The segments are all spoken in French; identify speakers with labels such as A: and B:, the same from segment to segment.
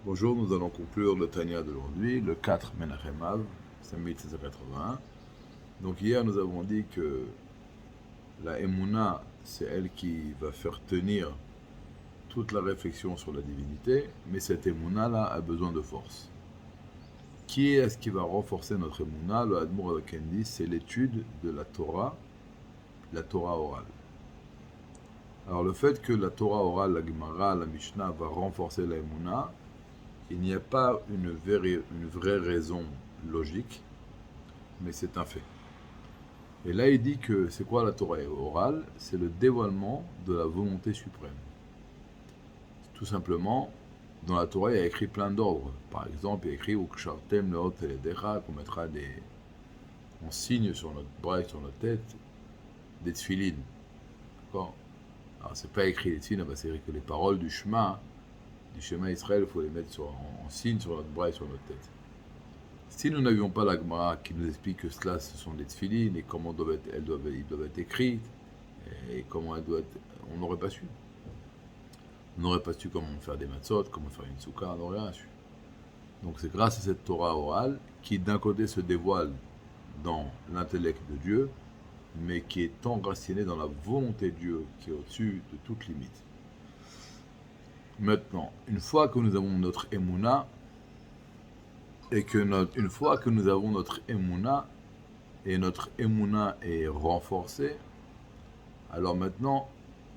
A: Bonjour, nous allons conclure le Tanya d'aujourd'hui, le 4 Menachem Av, 5781. Donc hier nous avons dit que la Emouna, c'est elle qui va faire tenir toute la réflexion sur la divinité, mais cette Emouna-là a besoin de force. Qui est-ce qui va renforcer notre Emouna? Le Admour Kendi, c'est l'étude de la Torah orale. Alors le fait que la Torah orale, la Gemara, la Mishnah va renforcer la Emouna, il n'y a pas une vraie raison logique, mais c'est un fait. Et là, il dit que c'est quoi la Torah orale? C'est le dévoilement de la volonté suprême. Tout simplement, dans la Torah, il y a écrit plein d'ordres. Par exemple, il y a écrit Ukshartem leot eledecha, qu'on mettra en signe sur notre bras et sur notre tête, des tfilines. D'accord? Alors, c'est pas écrit des tfilines, c'est écrit que les paroles du Shema Israël, il faut les mettre en signe sur notre bras et sur notre tête. Si nous n'avions pas la Gemara qui nous explique que cela, ce sont des tfilines et comment ils doivent être écrites et comment elles doivent être, on n'aurait pas su. On n'aurait pas su comment faire des matzot, comment faire une soukha, on n'aurait rien su. Donc c'est grâce à cette Torah orale qui d'un côté se dévoile dans l'intellect de Dieu, mais qui est enracinée dans la volonté de Dieu qui est au-dessus de toute limite. Maintenant, une fois que nous avons notre Emouna, une fois que nous avons notre Emouna, et notre Emouna est renforcée, alors maintenant,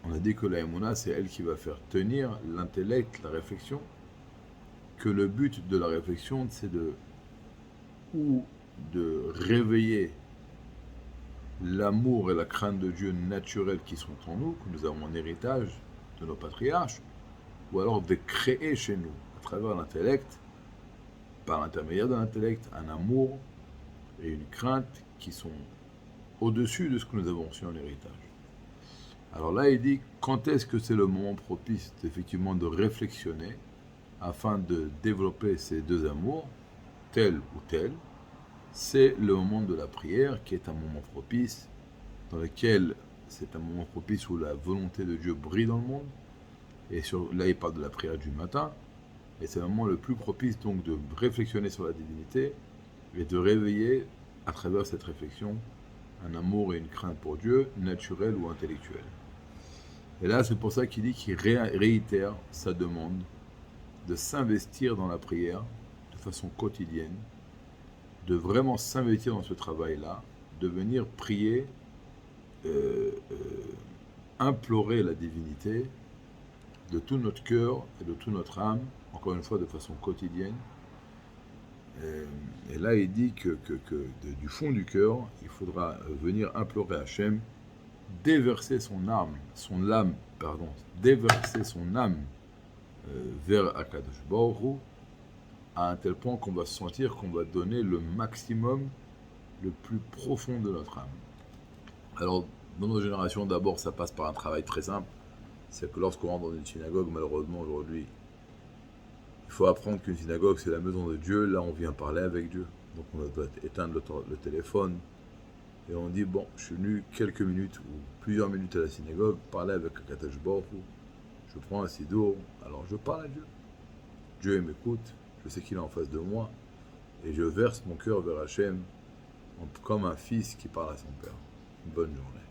A: on a dit que la Emouna, c'est elle qui va faire tenir l'intellect, la réflexion, que le but de la réflexion, c'est de réveiller l'amour et la crainte de Dieu naturels qui sont en nous, que nous avons en héritage de nos patriarches, ou alors de créer chez nous, à travers l'intellect, par l'intermédiaire de l'intellect, un amour et une crainte qui sont au-dessus de ce que nous avons reçu en héritage. Alors là, il dit, quand est-ce que c'est le moment propice, effectivement, de réflexionner afin de développer ces deux amours, tel ou tel? C'est le moment de la prière, qui est un moment propice, dans lequel c'est un moment propice où la volonté de Dieu brille dans le monde. Et là, il parle de la prière du matin. Et c'est le moment le plus propice, donc, de réflexionner sur la divinité et de réveiller, à travers cette réflexion, un amour et une crainte pour Dieu, naturel ou intellectuel. Et là, c'est pour ça qu'il dit qu'il réitère sa demande de s'investir dans la prière de façon quotidienne, de vraiment s'investir dans ce travail-là, de venir prier, implorer la divinité de tout notre cœur et de toute notre âme, encore une fois de façon quotidienne. Et là, il dit que du fond du cœur, il faudra venir implorer Hachem, déverser déverser son âme vers Akadosh Baruch Hu, à un tel point qu'on va sentir qu'on va donner le maximum, le plus profond de notre âme. Alors, dans nos générations, d'abord, ça passe par un travail très simple. C'est que lorsqu'on rentre dans une synagogue, malheureusement, aujourd'hui, il faut apprendre qu'une synagogue, c'est la maison de Dieu. Là, on vient parler avec Dieu. Donc, on doit éteindre le téléphone. Et on dit, bon, je suis venu quelques minutes ou plusieurs minutes à la synagogue, parler avec Akadosh Baruch Hu. Je prends un sidour, alors je parle à Dieu. Dieu m'écoute, je sais qu'il est en face de moi, et je verse mon cœur vers Hachem, comme un fils qui parle à son père. Une bonne journée.